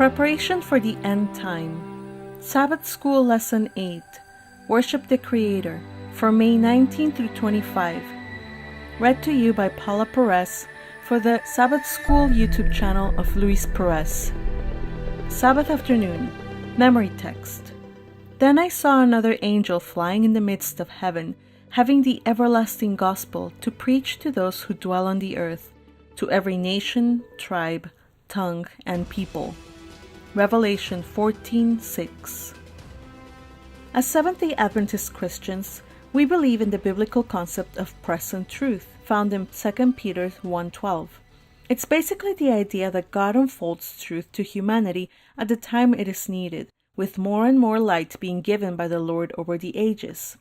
Preparation for the End Time. Sabbath School Lesson 8. Worship the Creator, for May 19 through 25. Read to you by Perez for the Sabbath School YouTube channel of Luis Perez. Sabbath afternoon. Memory text. Then I saw another angel flying in the midst of heaven, having the everlasting gospel to preach to those who dwell on the earth, to every nation, tribe, tongue, and people. Revelation 14:6. As Seventh-day Adventist Christians, we believe in the biblical concept of present truth, found in 2 Peter 1:12. It's basically the idea that God unfolds truth to humanity at the time it is needed, with more and more light being given by the Lord over the ages.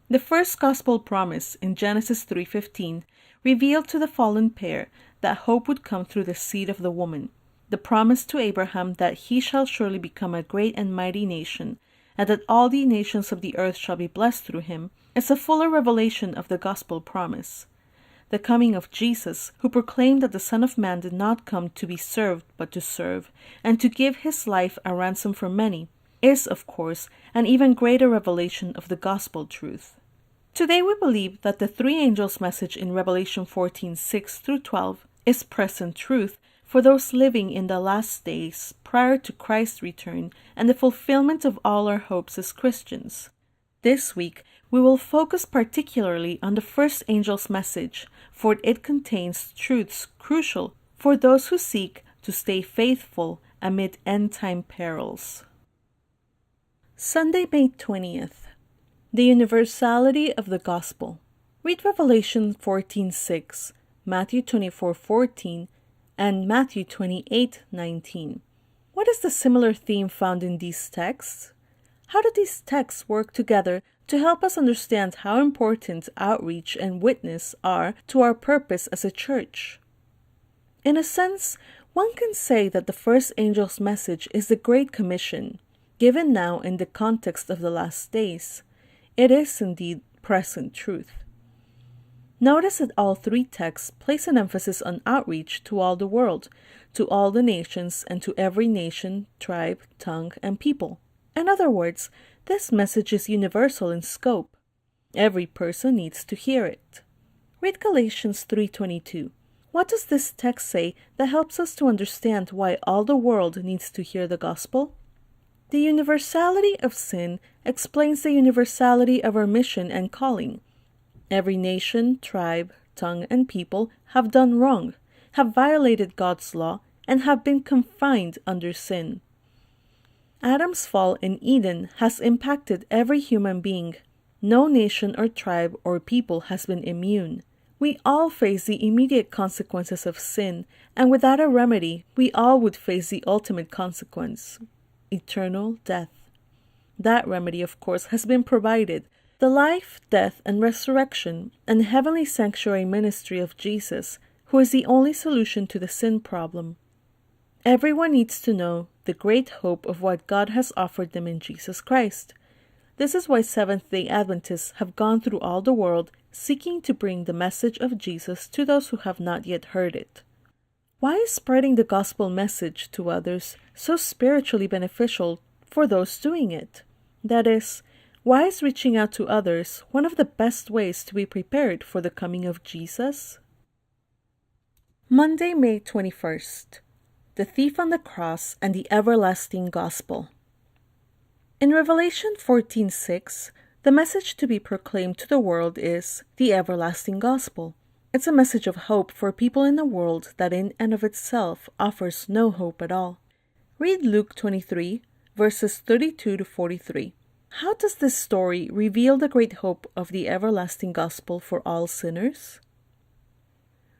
The first gospel promise in Genesis 3:15 revealed to the fallen pair that hope would come through the seed of the woman. The promise to Abraham that he shall surely become a great and mighty nation, and that all the nations of the earth shall be blessed through him, is a fuller revelation of the gospel promise. The coming of Jesus, who proclaimed that the Son of Man did not come to be served but to serve, and to give his life a ransom for many, is, of course, an even greater revelation of the gospel truth. Today we believe that the three angels' message in Revelation 14:6 through 12 is present truth for those living in the last days prior to Christ's return and the fulfillment of all our hopes as Christians. This week, we will focus particularly on the first angel's message, for it contains truths crucial for those who seek to stay faithful amid end-time perils. Sunday, May 20th. The Universality of the Gospel. Read Revelation 14:6, Matthew 24:14, and Matthew 28:19. What is the similar theme found in these texts? How do these texts work together to help us understand how important outreach and witness are to our purpose as a church? In a sense, one can say that the first angel's message is the Great Commission, given now in the context of the last days. It is indeed present truth. Notice that all three texts place an emphasis on outreach to all the world, to all the nations, and to every nation, tribe, tongue, and people. In other words, this message is universal in scope. Every person needs to hear it. Read Galatians 3:22. What does this text say that helps us to understand why all the world needs to hear the gospel? The universality of sin explains the universality of our mission and calling. Every nation, tribe, tongue, and people have done wrong, have violated God's law, and have been confined under sin. Adam's fall in Eden has impacted every human being. No nation or tribe or people has been immune. We all face the immediate consequences of sin, and without a remedy, we all would face the ultimate consequence: eternal death. That remedy, of course, has been provided: the life, death, and resurrection and heavenly sanctuary ministry of Jesus, who is the only solution to the sin problem. Everyone needs to know the great hope of what God has offered them in Jesus Christ. This is why Seventh-day Adventists have gone through all the world seeking to bring the message of Jesus to those who have not yet heard it. Why is spreading the gospel message to others so spiritually beneficial for those doing it? That is, why is reaching out to others one of the best ways to be prepared for the coming of Jesus? Monday, May 21st. The Thief on the Cross and the Everlasting Gospel. In Revelation 14:6, the message to be proclaimed to the world is the everlasting gospel. It's a message of hope for people in a world that in and of itself offers no hope at all. Read Luke 23, verses 32 to 43. How does this story reveal the great hope of the everlasting gospel for all sinners?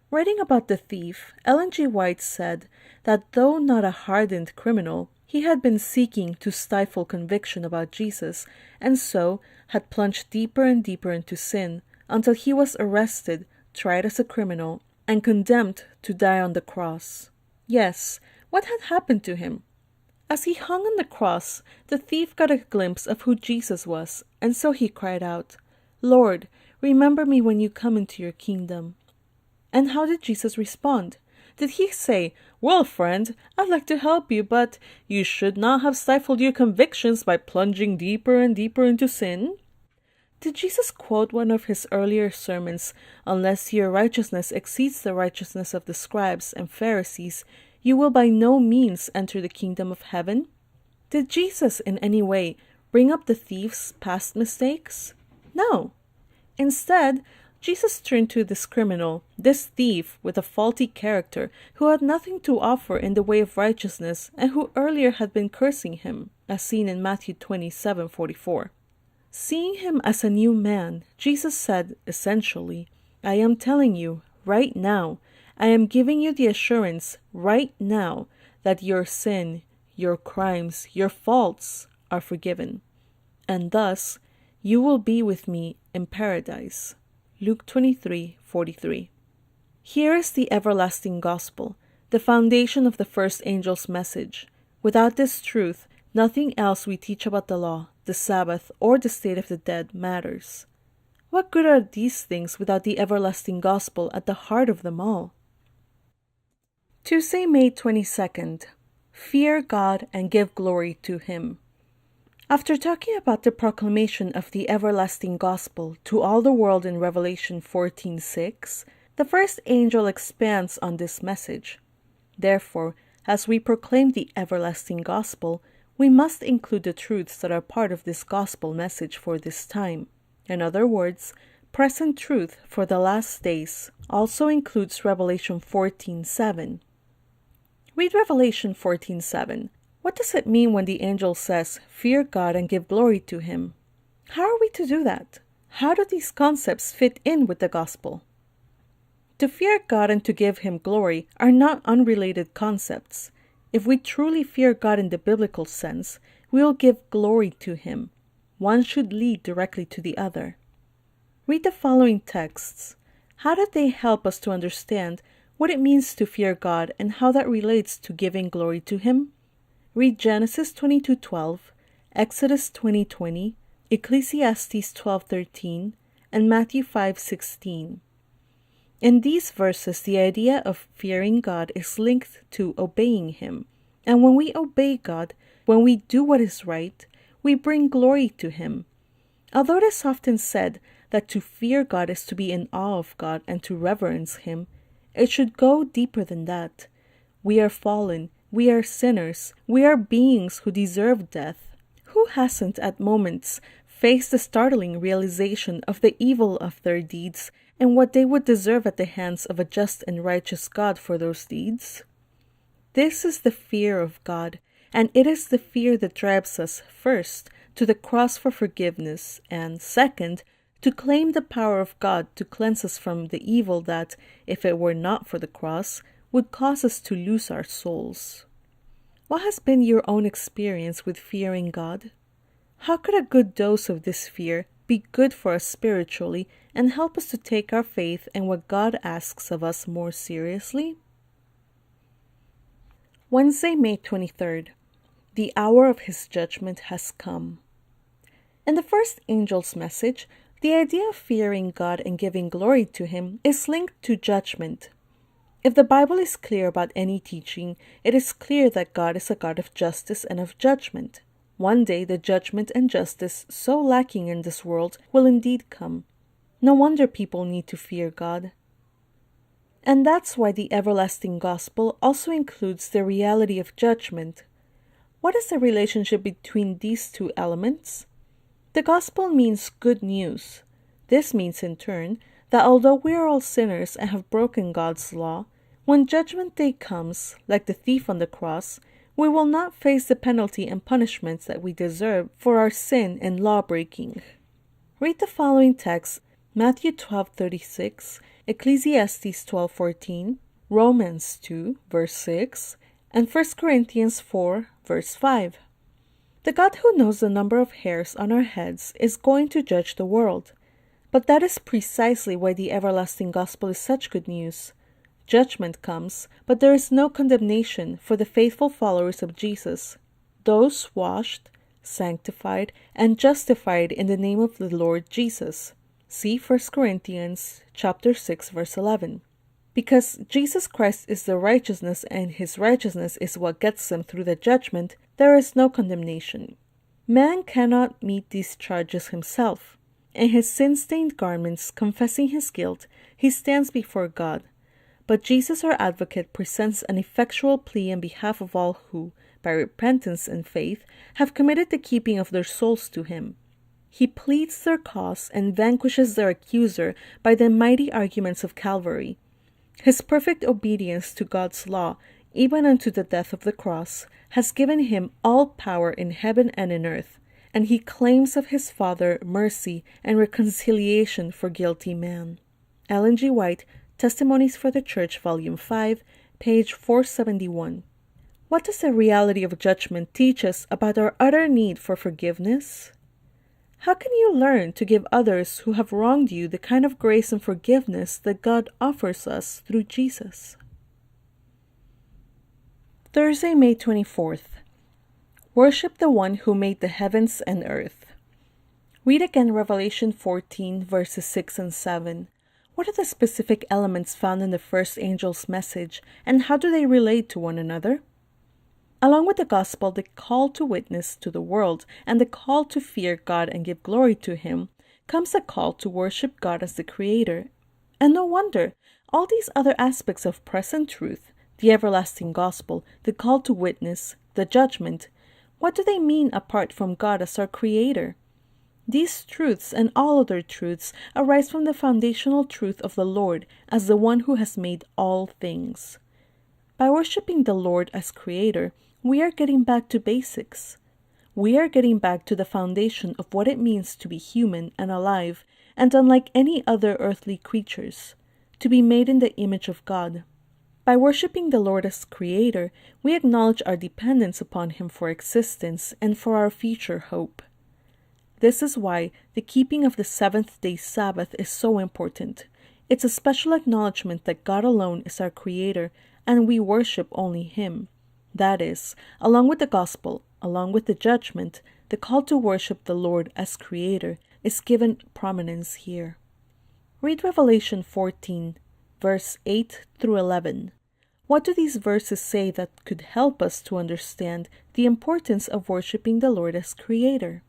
Writing about the thief, Ellen G. White said that though not a hardened criminal, he had been seeking to stifle conviction about Jesus, and so had plunged deeper and deeper into sin until he was arrested, tried as a criminal, and condemned to die on the cross. Yes, what had happened to him? As he hung on the cross, the thief got a glimpse of who Jesus was, and so he cried out, "Lord, remember me when you come into your kingdom." And how did Jesus respond? Did he say, "Well, friend, I'd like to help you, but you should not have stifled your convictions by plunging deeper and deeper into sin"? Did Jesus quote one of his earlier sermons, "Unless your righteousness exceeds the righteousness of the scribes and Pharisees, you will by no means enter the kingdom of heaven"? Did Jesus in any way bring up the thief's past mistakes? No. Instead, Jesus turned to this criminal, this thief with a faulty character, who had nothing to offer in the way of righteousness and who earlier had been cursing him, as seen in Matthew 27:44. Seeing him as a new man, Jesus said, essentially, "I am telling you, right now, I am giving you the assurance, right now, that your sin, your crimes, your faults are forgiven. And thus, you will be with me in paradise." Luke 23:43. Here is the everlasting gospel, the foundation of the first angel's message. Without this truth, nothing else we teach about the law, the Sabbath, or the state of the dead matters. What good are these things without the everlasting gospel at the heart of them all? Tuesday, May 22nd. Fear God and give glory to Him. After talking about the proclamation of the everlasting gospel to all the world in Revelation 14:6, the first angel expands on this message. Therefore, as we proclaim the everlasting gospel, we must include the truths that are part of this gospel message for this time. In other words, present truth for the last days also includes Revelation 14:7. Read Revelation 14:7. What does it mean when the angel says, "Fear God and give glory to Him"? How are we to do that? How do these concepts fit in with the gospel? To fear God and to give Him glory are not unrelated concepts. If we truly fear God in the biblical sense, we will give glory to Him. One should lead directly to the other. Read the following texts. How did they help us to understand what it means to fear God and how that relates to giving glory to Him? Read Genesis 22:12, Exodus 20:20, Ecclesiastes 12:13, and Matthew 5:16. In these verses, the idea of fearing God is linked to obeying Him. And when we obey God, when we do what is right, we bring glory to Him. Although it is often said that to fear God is to be in awe of God and to reverence Him, it should go deeper than that. We are fallen, we are sinners, we are beings who deserve death. Who hasn't at moments faced the startling realization of the evil of their deeds and what they would deserve at the hands of a just and righteous God for those deeds? This is the fear of God, and it is the fear that drives us, first, to the cross for forgiveness, and second, to claim the power of God to cleanse us from the evil that, if it were not for the cross, would cause us to lose our souls. What has been your own experience with fearing God? How could a good dose of this fear be good for us spiritually and help us to take our faith and what God asks of us more seriously? Wednesday, May 23rd. The hour of His judgment has come. In the first angel's message, the idea of fearing God and giving glory to Him is linked to judgment. If the Bible is clear about any teaching, it is clear that God is a God of justice and of judgment. One day the judgment and justice so lacking in this world will indeed come. No wonder people need to fear God. And that's why the everlasting gospel also includes the reality of judgment. What is the relationship between these two elements? The gospel means good news. This means, in turn, that although we are all sinners and have broken God's law, when judgment day comes, like the thief on the cross, we will not face the penalty and punishments that we deserve for our sin and law-breaking. Read the following text, Matthew 12:36, Ecclesiastes 12:14, Romans 2, verse 6, and 1 Corinthians 4, verse 5. The God who knows the number of hairs on our heads is going to judge the world. But that is precisely why the everlasting gospel is such good news. Judgment comes, but there is no condemnation for the faithful followers of Jesus, those washed, sanctified, and justified in the name of the Lord Jesus. See 1 Corinthians chapter 6, verse 11. Because Jesus Christ is the righteousness and his righteousness is what gets them through the judgment, there is no condemnation. Man cannot meet these charges himself. In his sin-stained garments, confessing his guilt, he stands before God. But Jesus, our advocate, presents an effectual plea on behalf of all who, by repentance and faith, have committed the keeping of their souls to him. He pleads their cause and vanquishes their accuser by the mighty arguments of Calvary. His perfect obedience to God's law, even unto the death of the cross, has given him all power in heaven and in earth, and he claims of his Father mercy and reconciliation for guilty man. Ellen G. White, Testimonies for the Church, Volume 5, page 471. What does the reality of judgment teach us about our utter need for forgiveness? How can you learn to give others who have wronged you the kind of grace and forgiveness that God offers us through Jesus? Thursday, May 24th. Worship the one who made the heavens and earth. Read again Revelation 14, verses 6 and 7. What are the specific elements found in the first angel's message, and how do they relate to one another? Along with the gospel, the call to witness to the world and the call to fear God and give glory to him, comes the call to worship God as the Creator. And no wonder, all these other aspects of present truth, the everlasting gospel, the call to witness, the judgment, what do they mean apart from God as our Creator? These truths and all other truths arise from the foundational truth of the Lord as the one who has made all things. By worshiping the Lord as Creator, we are getting back to basics. We are getting back to the foundation of what it means to be human and alive, and unlike any other earthly creatures, to be made in the image of God. By worshiping the Lord as Creator, we acknowledge our dependence upon Him for existence and for our future hope. This is why the keeping of the seventh-day Sabbath is so important. It's a special acknowledgement that God alone is our Creator, and we worship only Him. That is, along with the gospel, along with the judgment, the call to worship the Lord as Creator is given prominence here. Read Revelation 14, verse 8 through 11. What do these verses say that could help us to understand the importance of worshiping the Lord as Creator?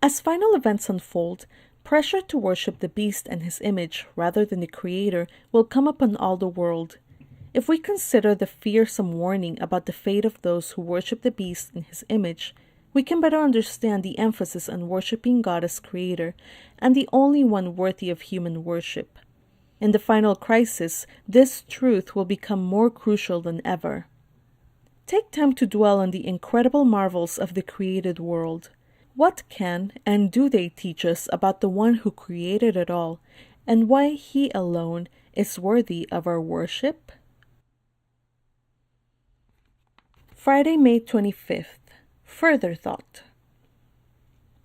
As final events unfold, pressure to worship the beast and his image rather than the Creator will come upon all the world. If we consider the fearsome warning about the fate of those who worship the beast in his image, we can better understand the emphasis on worshiping God as Creator and the only one worthy of human worship. In the final crisis, this truth will become more crucial than ever. Take time to dwell on the incredible marvels of the created world. What can and do they teach us about the one who created it all, and why He alone is worthy of our worship? Friday, May 25th. Further thought.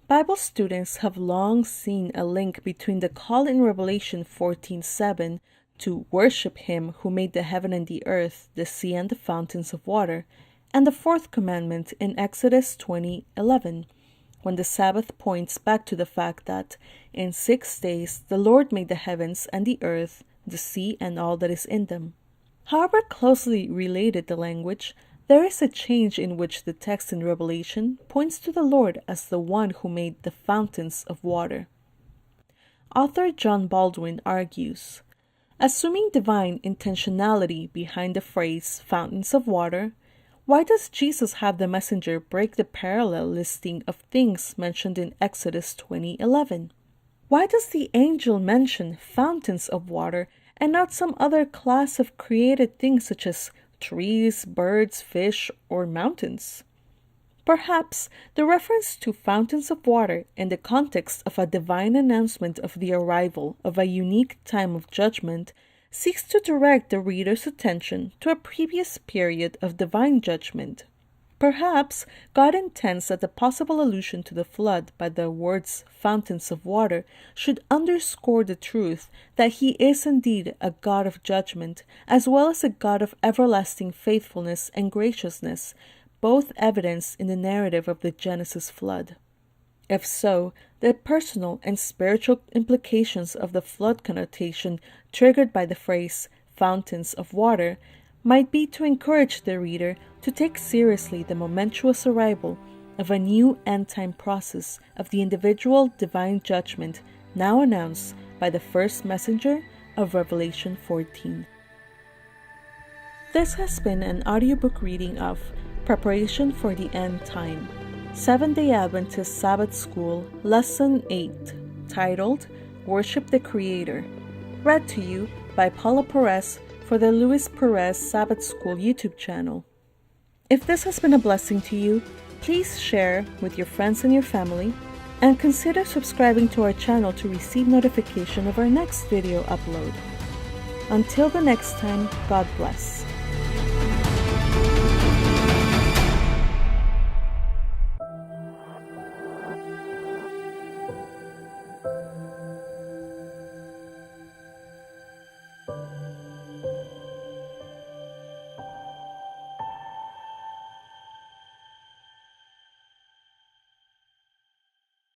Bible students have long seen a link between the call in Revelation 14:7 to worship Him who made the heaven and the earth, the sea and the fountains of water, and the fourth commandment in Exodus 20:11, when the Sabbath points back to the fact that in 6 days the Lord made the heavens and the earth, the sea and all that is in them. However closely related the language, there is a change in which the text in Revelation points to the Lord as the one who made the fountains of water. Author John Baldwin argues, assuming divine intentionality behind the phrase fountains of water, why does Jesus have the messenger break the parallel listing of things mentioned in Exodus 20:11? Why does the angel mention fountains of water and not some other class of created things such as trees, birds, fish, or mountains? Perhaps the reference to fountains of water in the context of a divine announcement of the arrival of a unique time of judgment seeks to direct the reader's attention to a previous period of divine judgment. Perhaps God intends that the possible allusion to the flood by the words fountains of water should underscore the truth that He is indeed a God of judgment, as well as a God of everlasting faithfulness and graciousness, both evidenced in the narrative of the Genesis flood. If so, the personal and spiritual implications of the flood connotation triggered by the phrase fountains of water might be to encourage the reader to take seriously the momentous arrival of a new end-time process of the individual divine judgment now announced by the first messenger of Revelation 14. This has been an audiobook reading of Preparation for the End Time, Seventh-day Adventist Sabbath School, Lesson 8, titled Worship the Creator, read to you by Perez for the Luis Perez Sabbath School YouTube channel. If this has been a blessing to you, please share with your friends and your family, and consider subscribing to our channel to receive notification of our next video upload. Until the next time, God bless.